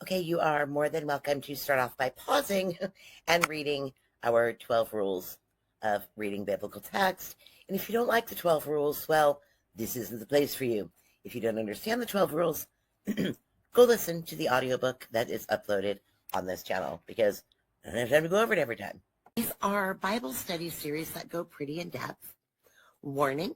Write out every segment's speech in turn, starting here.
Okay, you are more than welcome to start off by pausing and reading our 12 rules of reading biblical text. And if you don't like the 12 rules, well, this isn't the place for you. If you don't understand the 12 rules, go listen to the audiobook that is uploaded on this channel because I don't have time to go over it every time. These are Bible study series that go pretty in depth. Warning,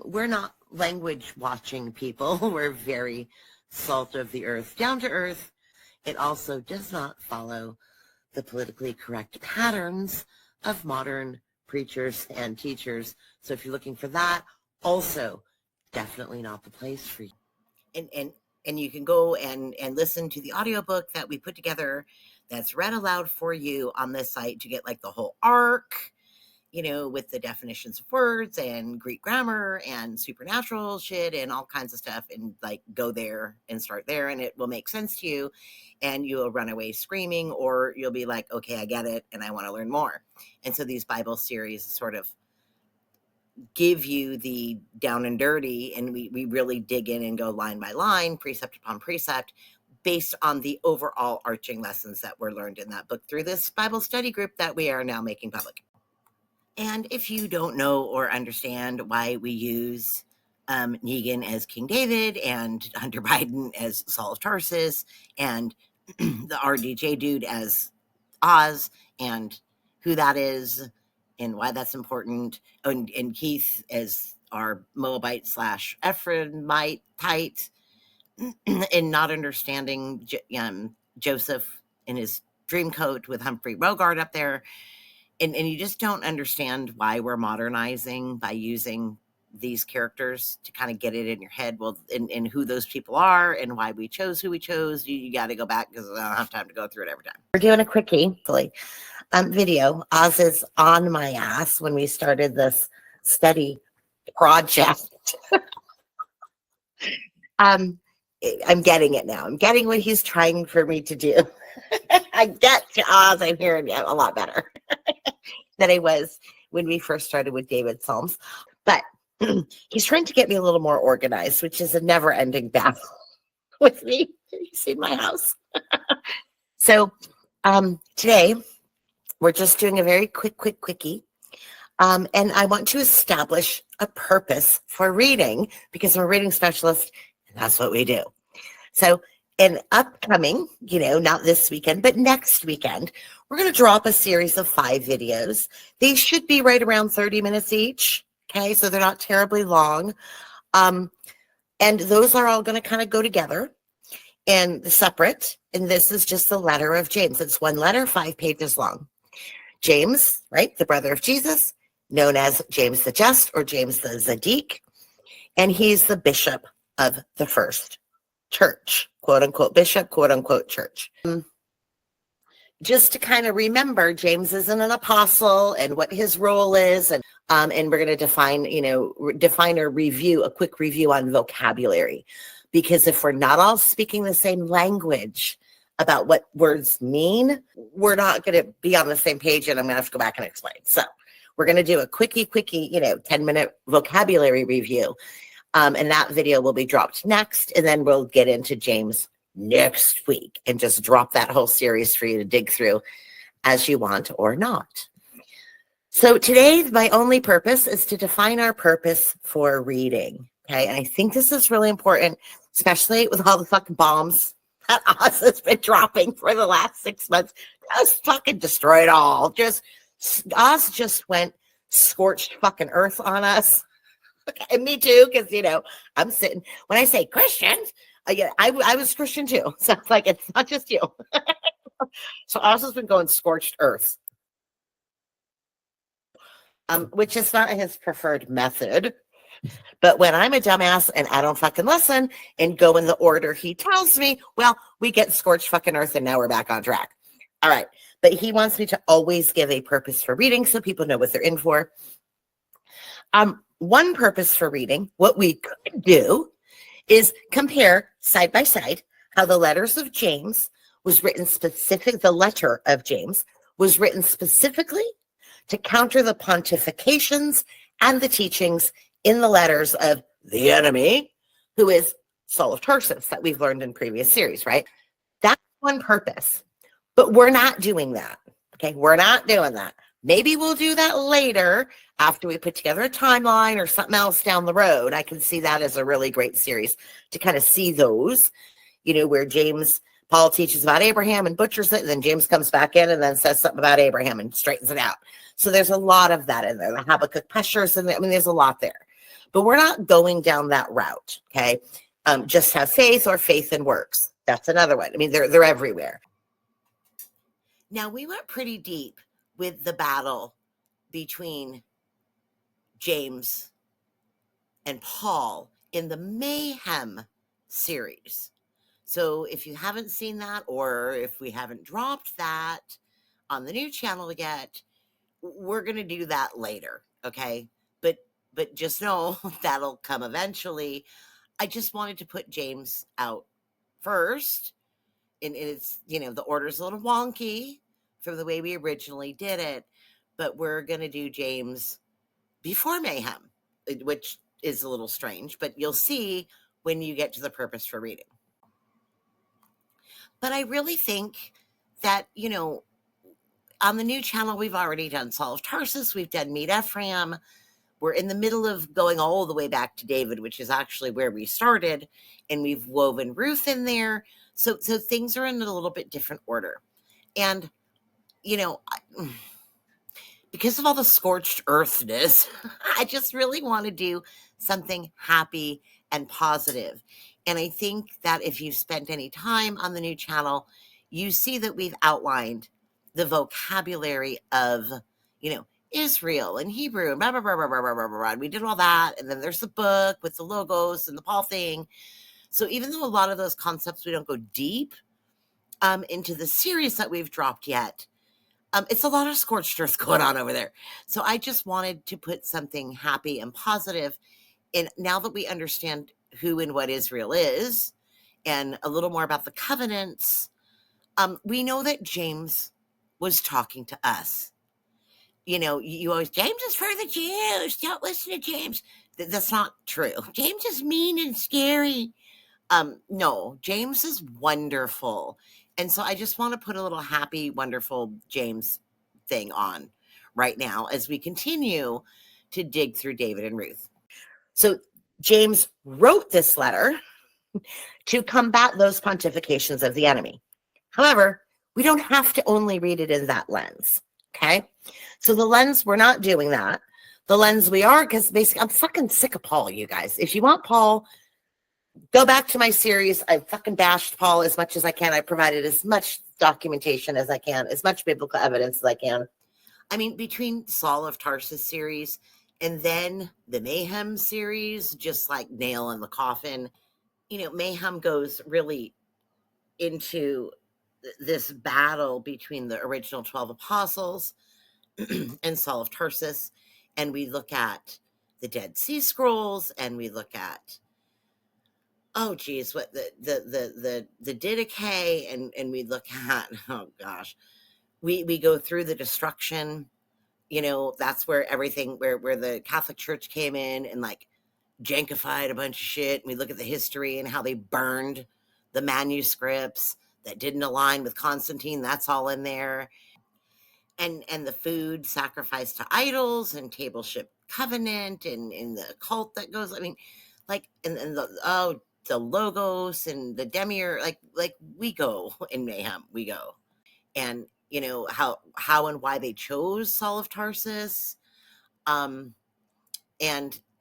we're not language watching people. We're very salt of the earth, down to earth. It also does not follow the politically correct patterns of modern preachers and teachers. So if you're looking for that, also definitely not the place for you. And you can go and listen to the audiobook that we put together that's read aloud for you on this site to get like the whole arc, you know, with the definitions of words and Greek grammar and supernatural shit and all kinds of stuff, and like go there and start there, and it will make sense to you, and you'll run away screaming, or you'll be like, okay, I get it, and I want to learn more. And so these Bible series sort of give you the down and dirty, and we really dig in and go line by line, precept upon precept, based on the overall arching lessons that were learned in that book through this Bible study group that we are now making public. And if you don't know or understand why we use Negan as King David and Hunter Biden as Saul of Tarsus and the RDJ dude as Oz and who that is and why that's important, and Keith as our Moabite / Ephraimite tight, and not understanding Joseph in his dream coat with Humphrey Bogart up there. And you just don't understand why we're modernizing by using these characters to kind of get it in your head. Well, and who those people are and why we chose who we chose. You got to go back because I don't have time to go through it every time. We're doing a quickie video. Oz is on my ass when we started this study project. I'm getting it now. I'm getting what he's trying for me to do. I get to Oz. I'm hearing him a lot better than I was when we first started with David's Psalms. But he's trying to get me a little more organized, which is a never-ending battle with me. You see my house. So today, we're just doing a very quickie. And I want to establish a purpose for reading because I'm a reading specialist, and that's what we do. So in upcoming, not this weekend, but next weekend, we're going to drop a series of 5 videos. They should be right around 30 minutes each. Okay, so they're not terribly long. And those are all going to kind of go together and separate. And this is just the letter of James. It's one letter, 5 pages long. James, right, the brother of Jesus, known as James the Just or James the Zadik. And he's the bishop of the first church, quote unquote bishop, quote unquote church. Just to kind of remember, James isn't an apostle and what his role is, and we're going to define or review a quick review on vocabulary, because if we're not all speaking the same language about what words mean, we're not going to be on the same page, and I'm going to have to go back and explain. So we're going to do a quickie, 10-minute vocabulary review. And that video will be dropped next, and then we'll get into James next week and just drop that whole series for you to dig through as you want or not. So today, my only purpose is to define our purpose for reading. Okay, and I think this is really important, especially with all the fucking bombs that Oz has been dropping for the last 6 months. Just fucking destroy it all. Oz just went scorched fucking earth on us. And me too, because I'm sitting. When I say Christians, I was Christian too. So it's like it's not just you. So Oz has been going scorched earth, which is not his preferred method. But when I'm a dumbass and I don't fucking listen and go in the order he tells me, well, we get scorched fucking earth, and now we're back on track. All right, but he wants me to always give a purpose for reading so people know what they're in for. One purpose for reading, what we could do is compare side by side how the letters of James was written the letter of James was written specifically to counter the pontifications and the teachings in the letters of the enemy, who is Saul of Tarsus, that we've learned in previous series, right? That on purpose. But we're not doing that. Okay, we're not doing that. Maybe we'll do that later after we put together a timeline or something else down the road. I can see that as a really great series to kind of see those, where Paul teaches about Abraham and butchers it, and then James comes back in and then says something about Abraham and straightens it out. So there's a lot of that in there. The Habakkuk pressures, and there's a lot there. But we're not going down that route, okay? Just have faith or faith and works. That's another one. They're everywhere. Now, we went pretty deep with the battle between James and Paul in the Mayhem series. So if you haven't seen that, or if we haven't dropped that on the new channel yet, we're going to do that later, okay? But just know that'll come eventually. I just wanted to put James out first. And it's, the order's a little wonky from the way we originally did it, but we're going to do James before Mayhem, which is a little strange, but you'll see when you get to the purpose for reading. But I really think that, on the new channel, we've already done Saul of Tarsus, we've done Meet Ephraim. We're in the middle of going all the way back to David, which is actually where we started, and we've woven Ruth in there. So things are in a little bit different order. And, because of all the scorched earthness, I just really want to do something happy and positive. And I think that if you've spent any time on the new channel, you see that we've outlined the vocabulary of, Israel and Hebrew and blah, blah, blah, blah, blah, blah, blah, blah. We did all that. And then there's the book with the logos and the Paul thing. So even though a lot of those concepts, we don't go deep into the series that we've dropped yet, it's a lot of scorched earth going on over there. So I just wanted to put something happy and positive. And now that we understand who and what Israel is, and a little more about the covenants, we know that James was talking to us. You always, James is for the Jews. Don't listen to James. That's not true. James is mean and scary. No, James is wonderful. And so I just want to put a little happy, wonderful James thing on right now as we continue to dig through David and Ruth. So James wrote this letter to combat those pontifications of the enemy. However, we don't have to only read it in that lens, okay? So the lens, we're not doing that. The lens we are, because basically I'm fucking sick of Paul, you guys. If you want Paul, go back to my series. I fucking bashed Paul as much as I can. I provided as much documentation as I can, as much biblical evidence as I can. Between Saul of Tarsus series and then the Mayhem series, just like nail in the coffin, Mayhem goes really into this battle between the original 12 apostles and Saul of Tarsus. And we look at the Dead Sea Scrolls, and we look at, what the Didache, and we look at, we go through the destruction. That's where everything, where the Catholic Church came in and like jankified a bunch of shit. And we look at the history and how they burned the manuscripts that didn't align with Constantine. That's all in there. And the food sacrificed to idols and tableship covenant and the cult that goes, and the logos and the demiurge, like we go in Mayhem, we go. And, how and why they chose Saul of Tarsus. And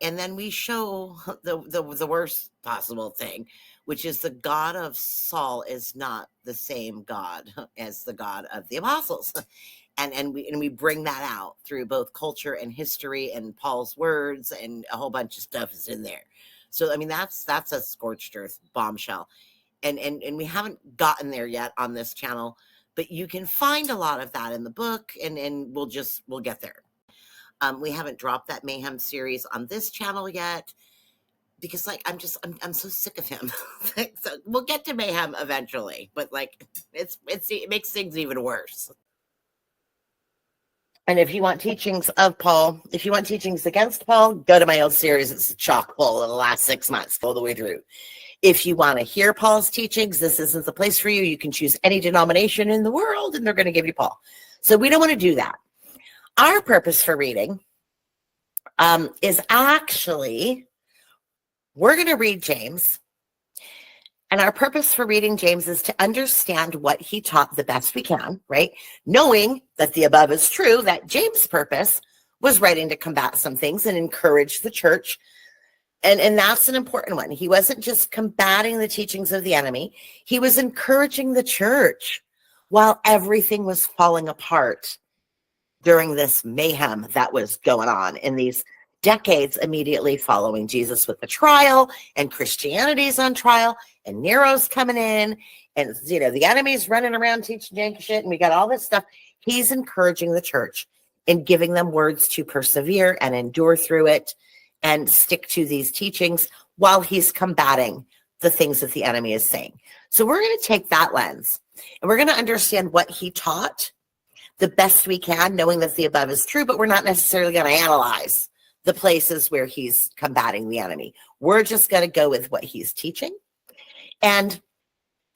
then we show the worst possible thing, which is the God of Saul is not the same God as the God of the apostles. And we bring that out through both culture and history and Paul's words, and a whole bunch of stuff is in there. So, that's a scorched earth bombshell. And we haven't gotten there yet on this channel, but you can find a lot of that in the book, and we'll get there. We haven't dropped that Mayhem series on this channel yet because I'm so sick of him. So we'll get to Mayhem eventually, but it makes things even worse. And if you want teachings of Paul, if you want teachings against Paul, go to my old series. It's chock full of the last 6 months, all the way through. If you want to hear Paul's teachings, this isn't the place for you. You can choose any denomination in the world, and they're going to give you Paul. So we don't want to do that. Our purpose for reading is actually, we're going to read James. And our purpose for reading James is to understand what he taught the best we can, right? Knowing that the above is true, that James' purpose was writing to combat some things and encourage the church. And that's an important one. He wasn't just combating the teachings of the enemy. He was encouraging the church while everything was falling apart during this mayhem that was going on in these decades immediately following Jesus with the trial, and Christianity's on trial, and Nero's coming in, and the enemy's running around teaching jank shit, and we got all this stuff. He's encouraging the church and giving them words to persevere and endure through it and stick to these teachings while he's combating the things that the enemy is saying. So we're going to take that lens and we're going to understand what he taught the best we can, knowing that the above is true, but we're not necessarily going to analyze the places where he's combating the enemy. We're just going to go with what he's teaching. And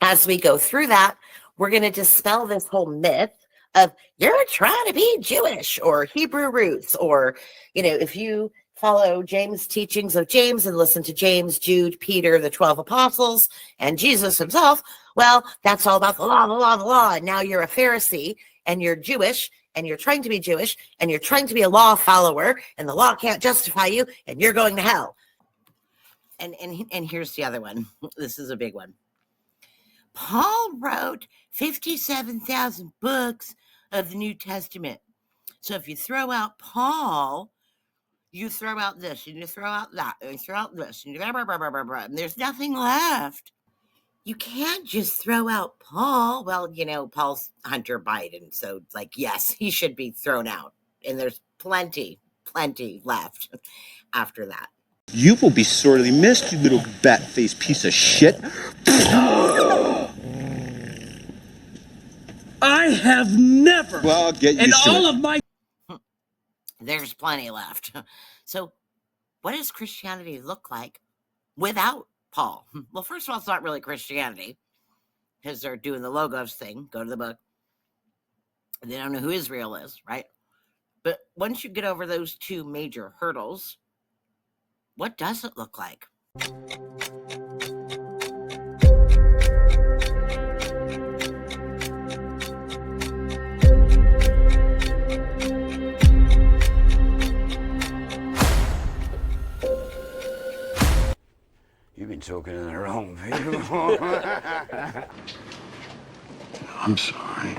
as we go through that, we're going to dispel this whole myth of you're trying to be Jewish or Hebrew roots, or, if you follow James' teachings of James and listen to James, Jude, Peter, the 12 apostles, and Jesus himself, well, that's all about the law, the law, the law. And now you're a Pharisee and you're Jewish and you're trying to be Jewish and you're trying to be a law follower and the law can't justify you and you're going to hell. And here's the other one. This is a big one. Paul wrote 57,000 books of the New Testament. So if you throw out Paul, you throw out this and you throw out that and you throw out this and, blah, blah, blah, blah, blah, and there's nothing left. You can't just throw out Paul. Well, Paul's Hunter Biden. So it's like, yes, he should be thrown out. And there's plenty left after that. You will be sorely missed, you little bat-faced piece of shit. I have never. Well, I'll get used to all it. Of my. There's plenty left. So what does Christianity look like without Paul? Well, first of all, it's not really Christianity because they're doing the Logos thing. Go to the book. They don't know who Israel is, right? But once you get over those two major hurdles, what does it look like? You've been talking to the wrong people. I'm sorry.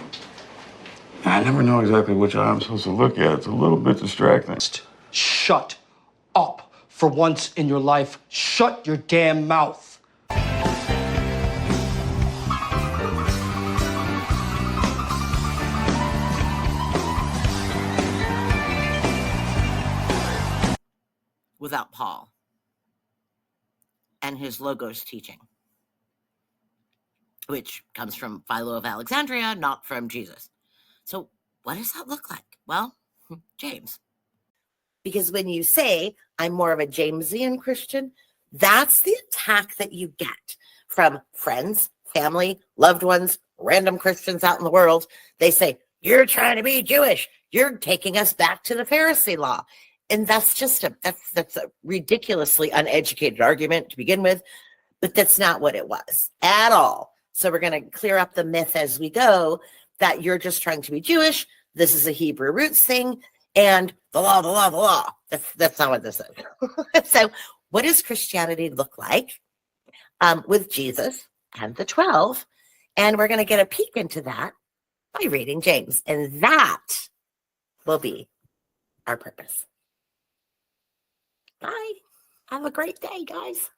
I never know exactly which eye I'm supposed to look at. It's a little bit distracting. Shut up. For once in your life, shut your damn mouth. Without Paul and his Logos teaching, which comes from Philo of Alexandria, not from Jesus. So what does that look like? Well, James. Because when you say, I'm more of a Jamesian Christian, that's the attack that you get from friends, family, loved ones, random Christians out in the world. They say, you're trying to be Jewish. You're taking us back to the Pharisee law. And that's just that's a ridiculously uneducated argument to begin with, but that's not what it was at all. So we're going to clear up the myth as we go that you're just trying to be Jewish. This is a Hebrew roots thing. And the law, the law, the law. That's not what this is. So what does Christianity look like with Jesus and the 12? And we're going to get a peek into that by reading James. And that will be our purpose. Bye. Have a great day, guys.